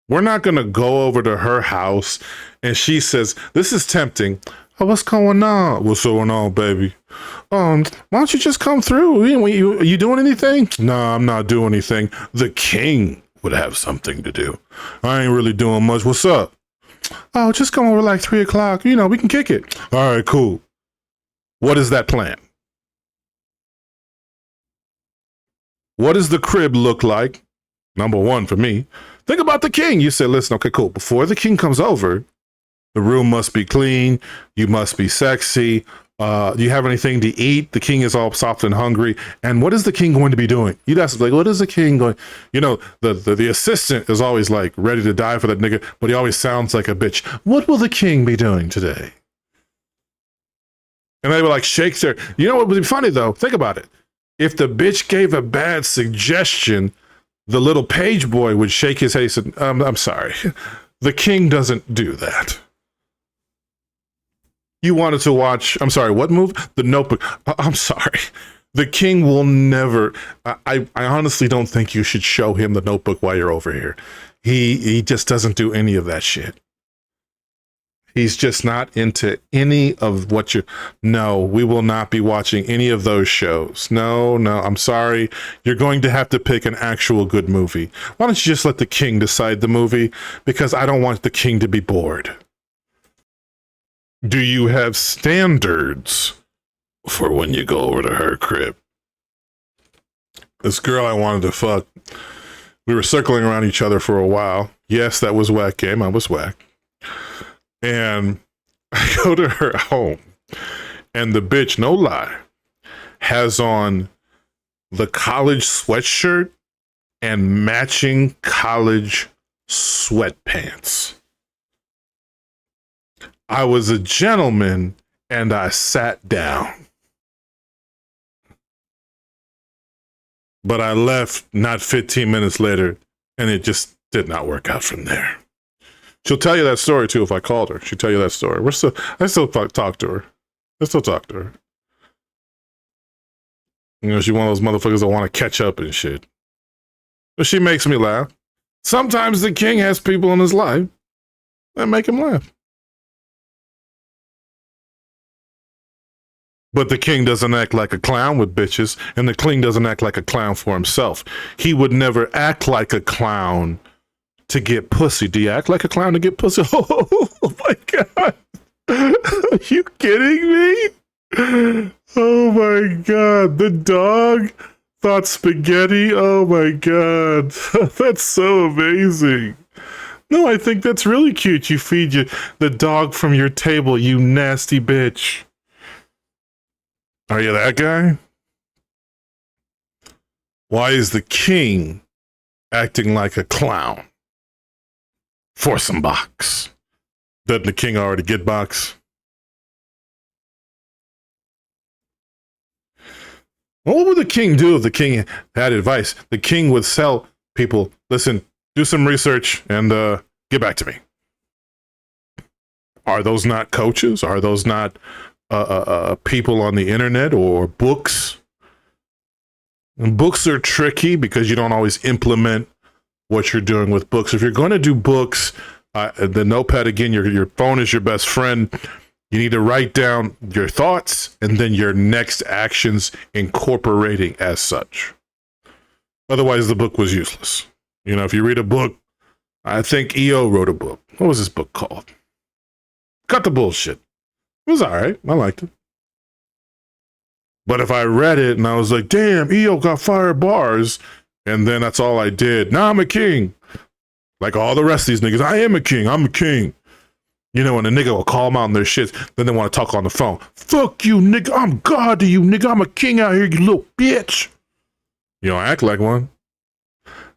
S1: We're not going to go over to her house and she says, this is tempting. Oh, what's going on? What's going on, baby? Why don't you just come through? Are you doing anything? No, I'm not doing anything. The king would have something to do. I ain't really doing much. What's up? Oh, just come over like 3 o'clock. You know, we can kick it. All right, cool. What is that plan? What does the crib look like? Number one for me. Think about the king. You said, listen, okay, cool. Before the king comes over, the room must be clean. You must be sexy. Do you have anything to eat? The king is all soft and hungry. And what is the king going to be doing? You'd ask, like, what is the king going? You know, the assistant is always like ready to die for that nigga, but he always sounds like a bitch. What will the king be doing today? And they were like, Shakespeare. You know what would be funny though? Think about it. If the bitch gave a bad suggestion, the little page boy would shake his head and say, I'm sorry. The king doesn't do that. You wanted to watch, I'm sorry, what movie? The Notebook. I'm sorry. The king will never, I honestly don't think you should show him The Notebook while you're over here. He just doesn't do any of that shit. He's just not into any of what no, we will not be watching any of those shows. No, I'm sorry. You're going to have to pick an actual good movie. Why don't you just let the king decide the movie? Because I don't want the king to be bored. Do you have standards for when you go over to her crib? This girl I wanted to fuck, we were circling around each other for a while. Yes, that was whack game. I was whack. And I go to her home, and the bitch, no lie, has on the college sweatshirt and matching college sweatpants. I was a gentleman and I sat down. But I left not 15 minutes later, and it just did not work out from there. She'll tell you that story too if I called her. She'll tell you that story. I still talk to her. I still talk to her. You know, she's one of those motherfuckers that want to catch up and shit. But she makes me laugh. Sometimes the king has people in his life that make him laugh. But the king doesn't act like a clown with bitches, and the king doesn't act like a clown for himself. He would never act like a clown to get pussy. Do you act like a clown to get pussy? Oh my God. Are you kidding me? Oh my God. The dog thought spaghetti. Oh my God. That's so amazing. No, I think that's really cute. You feed the dog from your table, you nasty bitch. Are you that guy? Why is the king acting like a clown? For some box. Doesn't the king already get box? What would the king do if the king had advice? The king would tell people, listen, do some research and get back to me. Are those not coaches? Are those not people on the internet or books? And books are tricky because you don't always implement what you're doing with books. If you're going to do books, the notepad, again, your phone is your best friend. You need to write down your thoughts and then your next actions incorporating as such. Otherwise, the book was useless. You know, if you read a book, I think EO wrote a book. What was this book called? Cut the bullshit. It was all right. I liked it. But if I read it and I was like, damn, EO got fire bars, and then that's all I did. Now I'm a king. Like all the rest of these niggas, I am a king. I'm a king. You know, and a nigga will call them out on their shit, then they want to talk on the phone. Fuck you, nigga. I'm God to you, nigga. I'm a king out here, you little bitch. You don't act like one.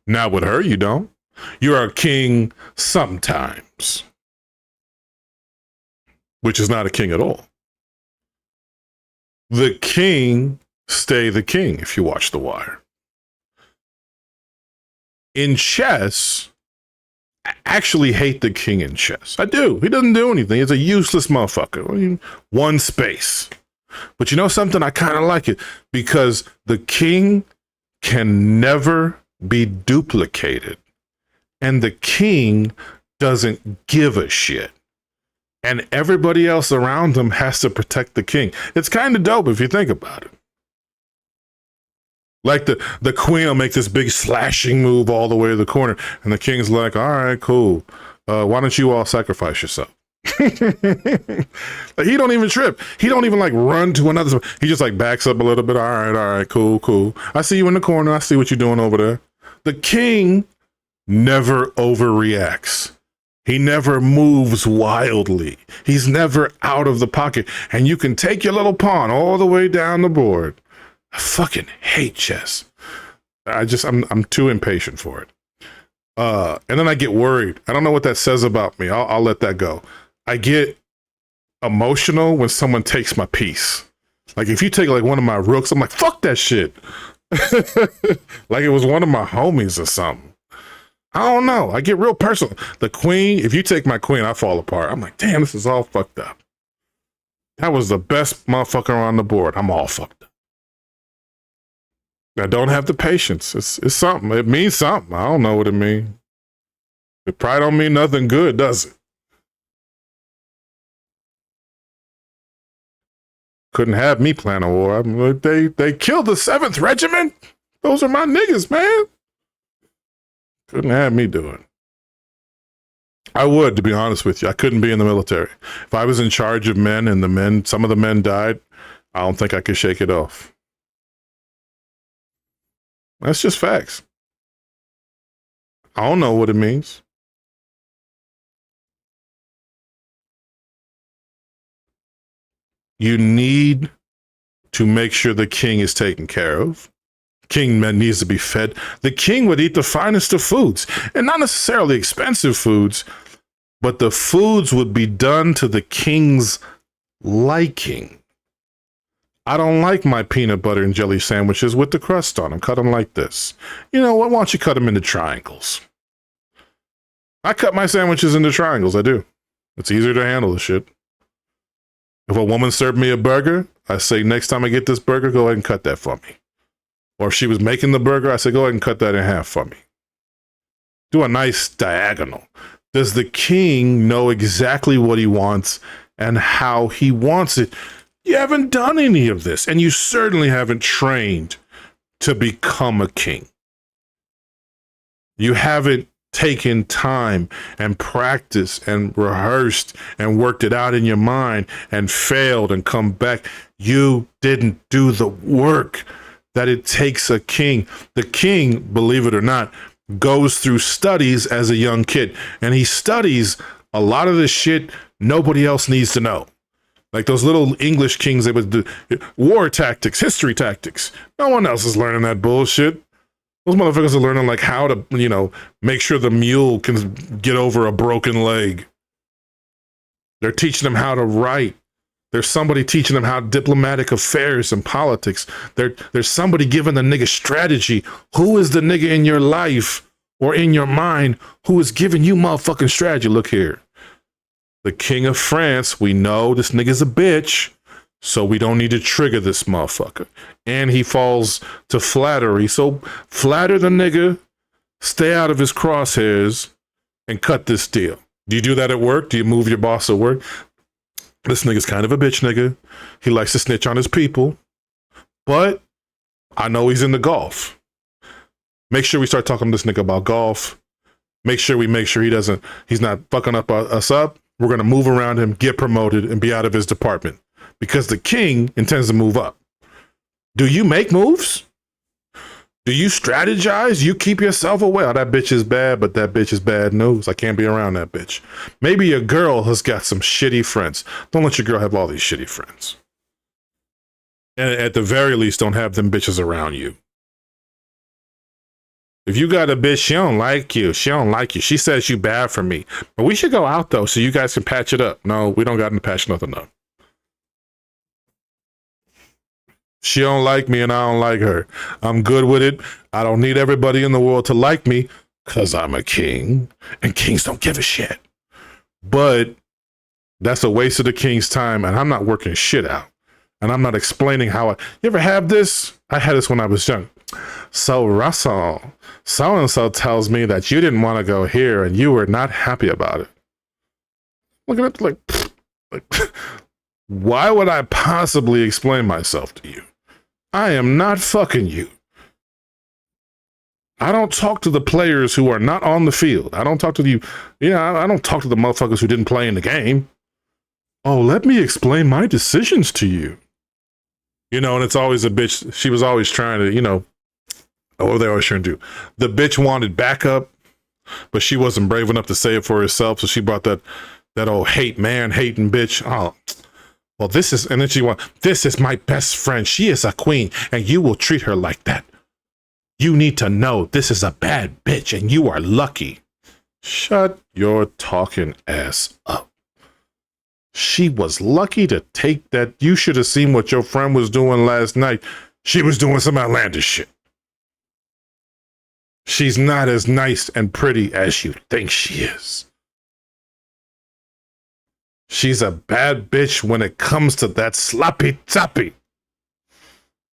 S1: Not with her, you don't. You're a king sometimes. Which is not a king at all. The king stay the king if you watch The Wire. In chess, I actually hate the king in chess. I do. He doesn't do anything. He's a useless motherfucker. I mean, one space. But you know something? I kind of like it because the king can never be duplicated. And the king doesn't give a shit. And everybody else around him has to protect the king. It's kind of dope if you think about it. Like the queen will make this big slashing move all the way to the corner, and the king's like, all right, cool. Why don't you all sacrifice yourself? Like, he don't even trip. He don't even like run to another. He just like backs up a little bit. All right, cool. I see you in the corner. I see what you're doing over there. The king never overreacts. He never moves wildly. He's never out of the pocket. And you can take your little pawn all the way down the board. I fucking hate chess. I'm too impatient for it. And then I get worried. I don't know what that says about me. I'll let that go. I get emotional when someone takes my piece. Like if you take like one of my rooks, I'm like, fuck that shit. Like it was one of my homies or something. I don't know. I get real personal. The queen, if you take my queen, I fall apart. I'm like, damn, this is all fucked up. That was the best motherfucker on the board. I'm all fucked up. I don't have the patience. It's something. It means something. I don't know what it means. It probably don't mean nothing good, does it? Couldn't have me plan a war. I'm like, they killed the 7th Regiment. Those are my niggas, man. Couldn't have me do it. I would, to be honest with you. I couldn't be in the military. If I was in charge of men and some of the men died, I don't think I could shake it off. That's just facts. I don't know what it means. You need to make sure the king is taken care of. King needs to be fed. The king would eat the finest of foods, and not necessarily expensive foods, but the foods would be done to the king's liking. I don't like my peanut butter and jelly sandwiches with the crust on them. Cut them like this. You know what? Why don't you cut them into triangles? I cut my sandwiches into triangles. I do. It's easier to handle the shit. If a woman served me a burger, I say, next time I get this burger, go ahead and cut that for me. Or if she was making the burger, I say, go ahead and cut that in half for me. Do a nice diagonal. Does the king know exactly what he wants and how he wants it? You haven't done any of this, and you certainly haven't trained to become a king. You haven't taken time and practiced and rehearsed and worked it out in your mind and failed and come back. You didn't do the work that it takes a king. The king, believe it or not, goes through studies as a young kid, and he studies a lot of the shit nobody else needs to know. Like those little English kings, they would do war tactics, history tactics. No one else is learning that bullshit. Those motherfuckers are learning like how to, make sure the mule can get over a broken leg. They're teaching them how to write. There's somebody teaching them how diplomatic affairs and politics. There's somebody giving the nigga strategy. Who is the nigga in your life or in your mind who is giving you motherfucking strategy? Look here. The king of France, we know this nigga's a bitch, so we don't need to trigger this motherfucker. And he falls to flattery. So flatter the nigga, stay out of his crosshairs, and cut this deal. Do you do that at work? Do you move your boss at work? This nigga's kind of a bitch nigga. He likes to snitch on his people. But I know he's into golf. Make sure we start talking to this nigga about golf. Make sure he's not fucking us up. We're going to move around him, get promoted, and be out of his department. Because the king intends to move up. Do you make moves? Do you strategize? You keep yourself away. Oh, that bitch is bad, but that bitch is bad news. I can't be around that bitch. Maybe your girl has got some shitty friends. Don't let your girl have all these shitty friends. And at the very least, don't have them bitches around you. If you got a bitch, she don't like you. She says you bad for me. But we should go out, though, so you guys can patch it up. No, we don't got to patch nothing up. She don't like me and I don't like her. I'm good with it. I don't need everybody in the world to like me because I'm a king. And kings don't give a shit. But that's a waste of the king's time, and I'm not working shit out. And I'm not explaining how you ever have this? I had this when I was young. So Russell, so-and-so tells me that you didn't want to go here and you were not happy about it. Look at it like why would I possibly explain myself to you? I am not fucking you. I don't talk to the players who are not on the field. I don't talk to you. I don't talk to the motherfuckers who didn't play in the game. Oh, let me explain my decisions to you. And it's always a bitch. She was always trying to, what they always trying to do. The bitch wanted backup, but she wasn't brave enough to say it for herself. So she brought that old hating bitch. Oh, well, this is my best friend. She is a queen, and you will treat her like that. You need to know this is a bad bitch, and you are lucky. Shut your talking ass up. She was lucky to take that. You should have seen what your friend was doing last night. She was doing some outlandish shit. She's not as nice and pretty as you think she is. She's a bad bitch when it comes to that sloppy toppy.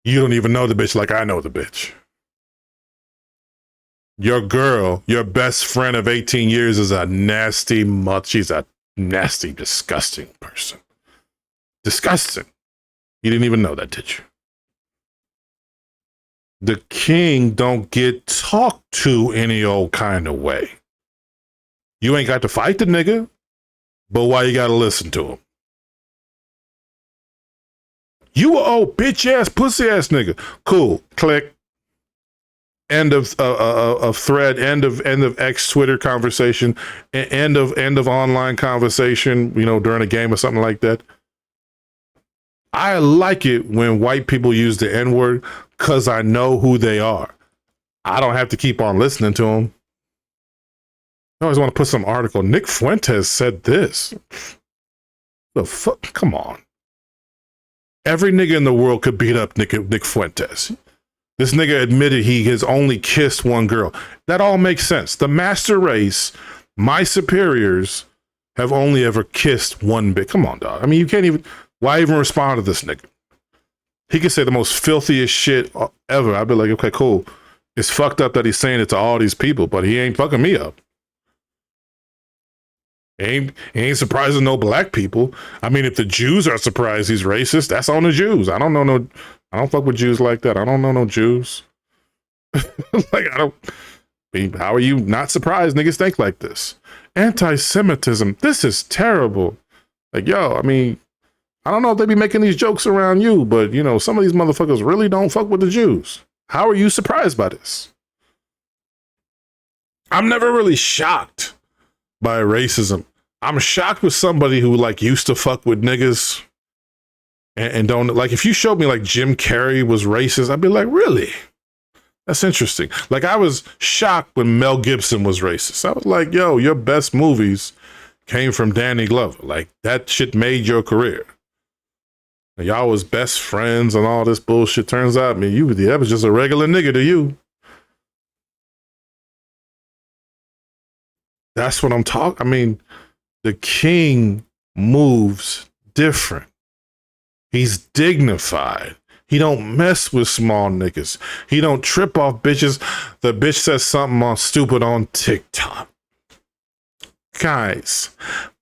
S1: You don't even know the bitch like I know the bitch. Your girl, your best friend of 18 years is a nasty mutt. She's a nasty, disgusting person. Disgusting. You didn't even know that, did you? The king don't get talked to any old kind of way. You ain't got to fight the nigga, but why you gotta listen to him? You a old bitch ass, pussy ass nigga. Cool. Click. End of thread. End of X Twitter conversation. End of online conversation. During a game or something like that. I like it when white people use the N-word because I know who they are. I don't have to keep on listening to them. I always want to put some article. Nick Fuentes said this. The fuck? Come on. Every nigga in the world could beat up Nick Fuentes. This nigga admitted he has only kissed one girl. That all makes sense. The master race, my superiors, have only ever kissed one bit. Come on, dog. I mean, you can't even... Why even respond to this nigga? He could say the most filthiest shit ever. I'd be like, okay, cool. It's fucked up that he's saying it to all these people, but he ain't fucking me up. He ain't surprising no black people. I mean, if the Jews are surprised he's racist, that's on the Jews. I don't fuck with Jews like that. I don't know no Jews. Like, how are you not surprised niggas think like this? Anti-Semitism. This is terrible. Like, yo, I mean, I don't know if they be making these jokes around you, but you know, some of these motherfuckers really don't fuck with the Jews. How are you surprised by this? I'm never really shocked by racism. I'm shocked with somebody who like used to fuck with niggas and don't like, if you showed me like Jim Carrey was racist, I'd be like, really? That's interesting. Like I was shocked when Mel Gibson was racist. I was like, yo, your best movies came from Danny Glover. Like that shit made your career. And y'all was best friends and all this bullshit. Turns out, man, that was just a regular nigga to you. That's what I'm talking. I mean, the king moves different. He's dignified. He don't mess with small niggas. He don't trip off bitches. The bitch says something stupid on TikTok. Guys,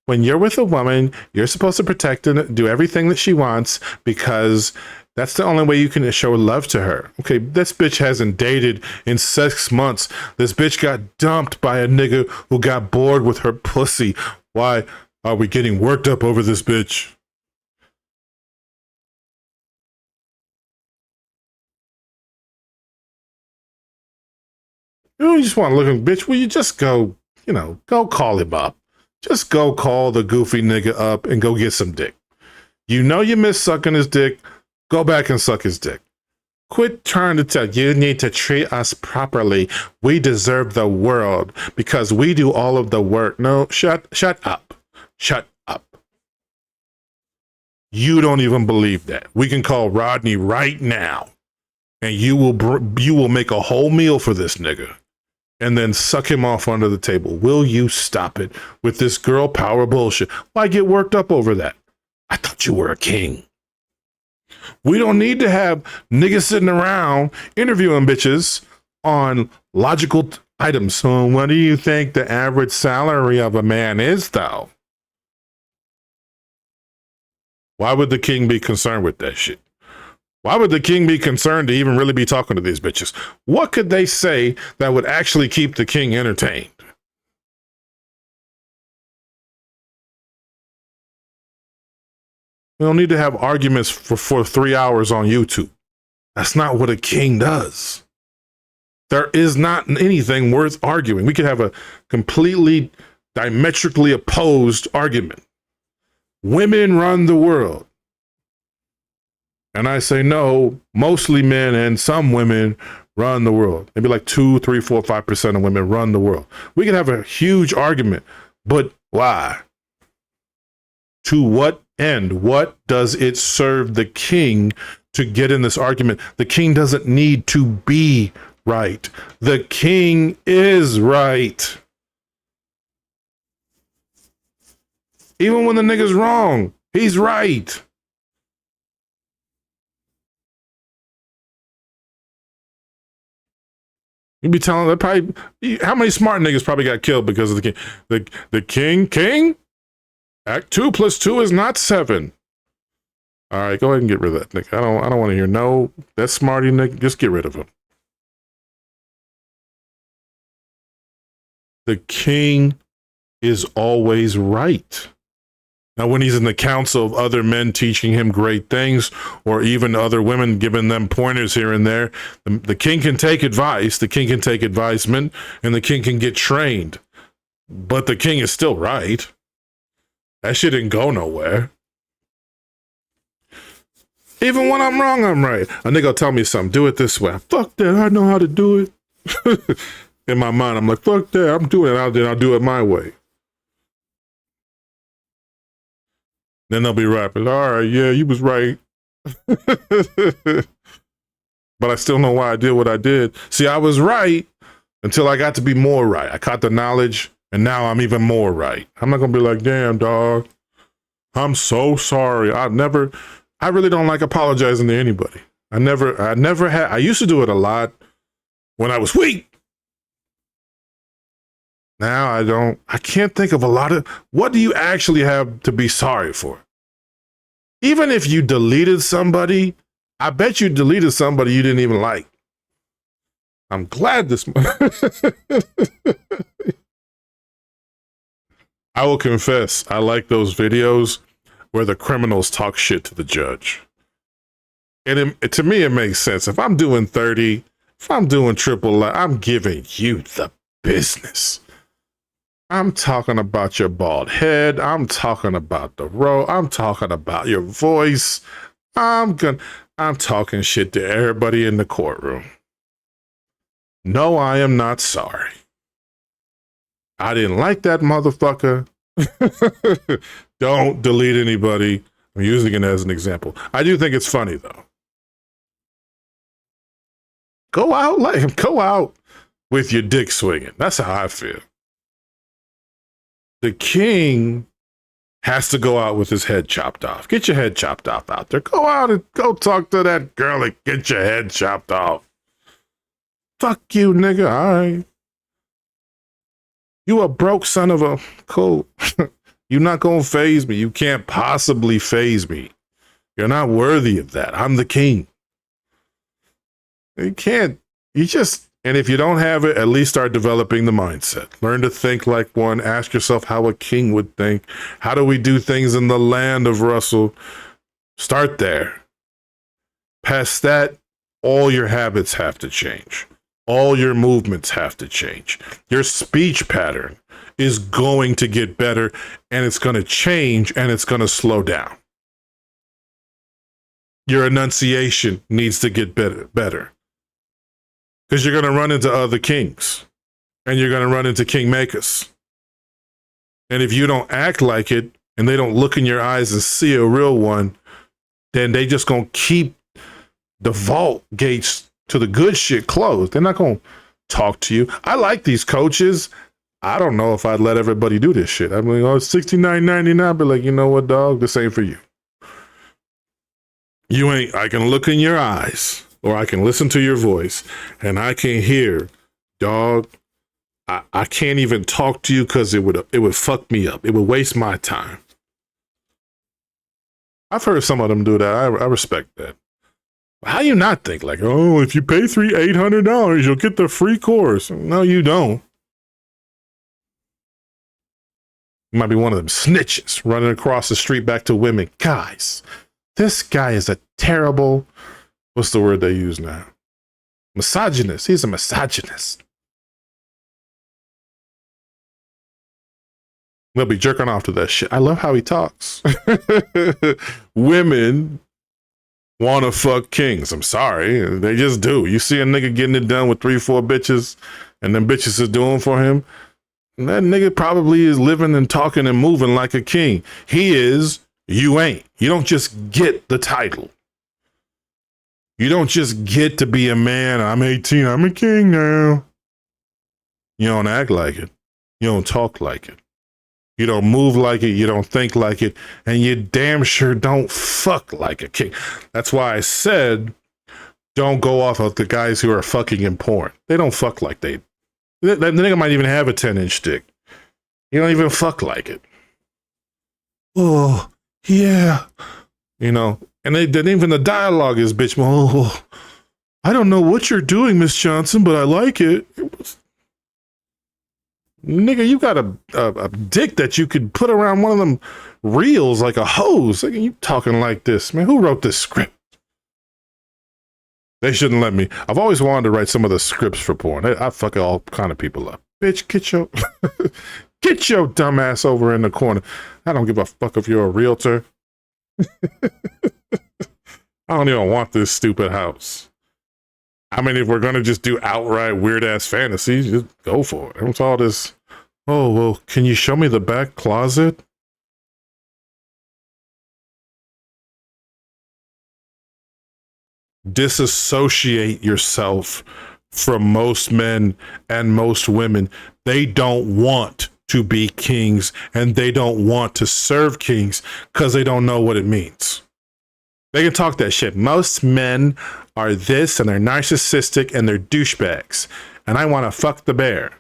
S1: when you're with a woman, you're supposed to protect and do everything that she wants because that's the only way you can show love to her. Okay, this bitch hasn't dated in 6 months. This bitch got dumped by a nigga who got bored with her pussy. Why are we getting worked up over this bitch? You just want to look at bitch. Will you just go, go call him up. Just go call the goofy nigga up and go get some dick. You know you miss sucking his dick. Go back and suck his dick. Quit trying to tell you need to treat us properly. We deserve the world because we do all of the work. No, shut up. Shut up. You don't even believe that. We can call Rodney right now and you will make a whole meal for this nigga and then suck him off under the table. Will you stop it with this girl power bullshit? Why get worked up over that? I thought you were a king. We don't need to have niggas sitting around interviewing bitches on logical items. So what do you think the average salary of a man is, though? Why would the king be concerned with that shit? Why would the king be concerned to even really be talking to these bitches? What could they say that would actually keep the king entertained? We don't need to have arguments for 3 hours on YouTube. That's not what a king does. There is not anything worth arguing. We could have a completely diametrically opposed argument. Women run the world. And I say, no, mostly men and some women run the world. Maybe like 2, 3, 4, 5% of women run the world. We could have a huge argument, but why? To what end? What does it serve the king to get in this argument? The king doesn't need to be right. The king is right. Even when the nigga's wrong, he's right. You'd be telling that probably how many smart niggas probably got killed because of the king? The king? Act 2 + 2 is not 7. All right, go ahead and get rid of that nigga. I don't want to hear no that smarty nigga. Just get rid of him. The king is always right. Now, when he's in the council of other men teaching him great things, or even other women giving them pointers here and there, the king can take advice, the king can take advisement, and the king can get trained. But the king is still right. That shit didn't go nowhere. Even when I'm wrong, I'm right. A nigga will tell me something. Do it this way. Fuck that. I know how to do it. In my mind, I'm like, fuck that. I'm doing it. I'll do it my way. Then they'll be rapping. All right, yeah, you was right. But I still know why I did what I did. See, I was right until I got to be more right. I caught the knowledge, and now I'm even more right. I'm not gonna be like, damn, dog. I'm so sorry. I really don't like apologizing to anybody. I used to do it a lot when I was weak. Now I can't think of a lot of, what do you actually have to be sorry for? Even if you deleted somebody, I bet you deleted somebody you didn't even like. I'm glad this. I will confess, I like those videos where the criminals talk shit to the judge. And to me, it makes sense. If I'm doing 30, if I'm doing triple, I'm giving you the business. I'm talking about your bald head. I'm talking about the row. I'm talking about your voice. I'm talking shit to everybody in the courtroom. No, I am not sorry. I didn't like that motherfucker. Don't delete anybody. I'm using it as an example. I do think it's funny though. Go out with your dick swinging. That's how I feel. The king has to go out with his head chopped off. Get your head chopped off out there. Go out and go talk to that girl and get your head chopped off. Fuck you, nigga. All right. You a broke son of a cool. You're not going to faze me. You can't possibly faze me. You're not worthy of that. I'm the king. You can't. And if you don't have it, at least start developing the mindset. Learn to think like one. Ask yourself how a king would think. How do we do things in the land of Russell? Start there. Past that, all your habits have to change. All your movements have to change. Your speech pattern is going to get better, and it's going to change, and it's going to slow down. Your enunciation needs to get better. Because you're going to run into other kings, and you're going to run into kingmakers. And if you don't act like it, and they don't look in your eyes and see a real one, then they just going to keep the vault gates to the good shit closed. They're not going to talk to you. I like these coaches. I don't know if I'd let everybody do this shit. I mean, oh, it's $69.99, but like, you know what, dog? This ain't for you. I can look in your eyes, or I can listen to your voice, and I can hear, dog, I can't even talk to you because it would fuck me up. It would waste my time. I've heard some of them do that. I respect that. How do you not think like, oh, if you pay $800, you'll get the free course? No, you don't. You might be one of them snitches running across the street back to women. Guys, this guy is a terrible, what's the word they use now? Misogynist. He's a misogynist. They'll be jerking off to that shit. I love how he talks. Women want to fuck kings. I'm sorry. They just do. You see a nigga getting it done with 3-4 bitches, and them bitches is doing for him. And that nigga probably is living and talking and moving like a king. He is. You ain't. You don't just get the title. You don't just get to be a man. I'm 18. I'm a king now. You don't act like it. You don't talk like it. You don't move like it. You don't think like it. And you damn sure don't fuck like a king. That's why I said, don't go off of the guys who are fucking in porn. They don't fuck like they. That nigga might even have a 10-inch dick. You don't even fuck like it. Oh, yeah. You know, and then even the dialogue is bitch. Oh, I don't know what you're doing, Miss Johnson, but I like it. Nigga, you got a dick that you could put around one of them reels like a hose. Like, you talking like this, man? Who wrote this script? They shouldn't let me. I've always wanted to write some of the scripts for porn. I fuck all kind of people up. Bitch, get your dumb ass over in the corner. I don't give a fuck if you're a realtor. I don't even want this stupid house. I mean, if we're going to just do outright weird ass fantasies, just go for it. What's all this? Oh, well, can you show me the back closet? Disassociate yourself from most men and most women. They don't want to be kings and they don't want to serve kings because they don't know what it means. They can talk that shit. Most men are this and they're narcissistic and they're douchebags. And I want to fuck the bear.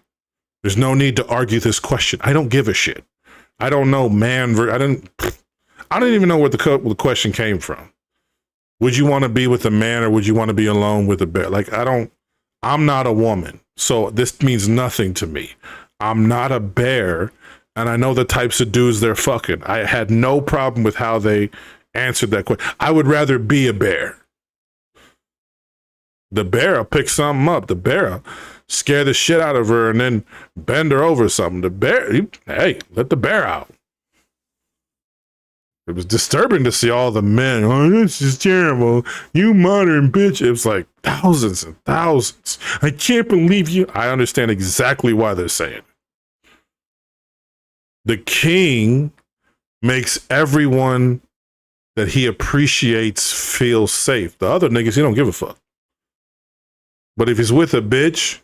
S1: There's no need to argue this question. I don't give a shit. I don't know, man. I don't even know where the question came from. Would you want to be with a man or would you want to be alone with a bear? Like, I'm not a woman. So this means nothing to me. I'm not a bear. And I know the types of dudes they're fucking. I had no problem with how they answered that question. I would rather be a bear. The bear will pick something up. The bear will scare the shit out of her and then bend her over something. The bear, hey, let the bear out. It was disturbing to see all the men. Oh, this is terrible. You modern bitch. It was like thousands and thousands. I can't believe you. I understand exactly why they're saying it. The king makes everyone that he appreciates feel safe. The other niggas, he don't give a fuck. But if he's with a bitch,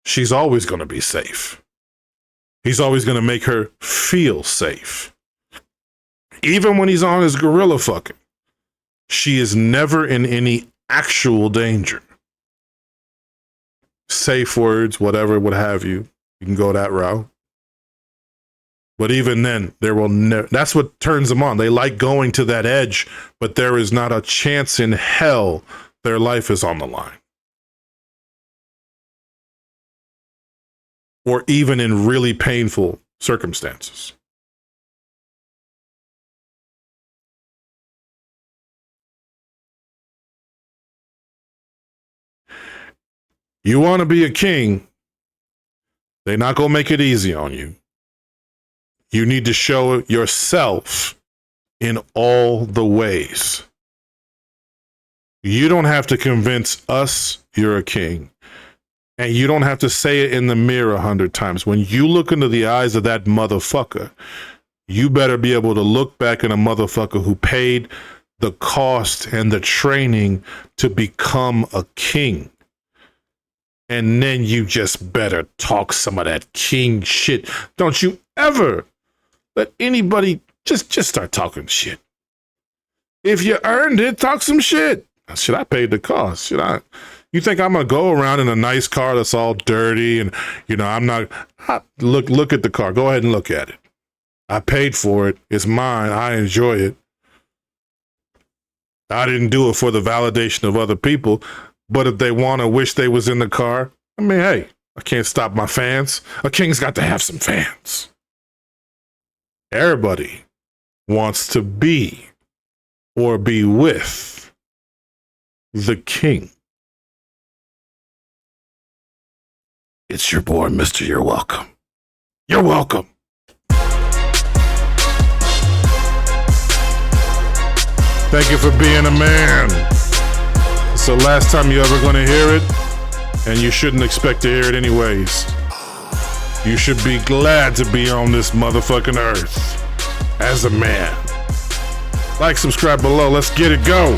S1: she's always going to be safe. He's always going to make her feel safe. Even when he's on his gorilla fucking, she is never in any actual danger. Safe words, whatever, what have you. You can go that route. But even then, there will never, that's what turns them on. They like going to that edge, but there is not a chance in hell their life is on the line. Or even in really painful circumstances. You want to be a king, they're not going to make it easy on you. You need to show yourself in all the ways. You don't have to convince us you're a king. And you don't have to say it in the mirror 100 times. When you look into the eyes of that motherfucker, you better be able to look back at a motherfucker who paid the cost and the training to become a king. And then you just better talk some of that king shit. Don't you ever let anybody just start talking shit. If you earned it, talk some shit. Shit, I paid the cost. You think I'm going to go around in a nice car that's all dirty and, I'm not, look at the car. Go ahead and look at it. I paid for it. It's mine. I enjoy it. I didn't do it for the validation of other people. But if they want to wish they was in the car, I mean, hey, I can't stop my fans. A king's got to have some fans. Everybody wants to be or be with the king. It's your boy, Mr. You're Welcome. You're welcome. Thank you for being a man. It's the last time you're ever going to hear it, and you shouldn't expect to hear it anyways. You should be glad to be on this motherfucking earth as a man. Like, subscribe below. Let's get it go.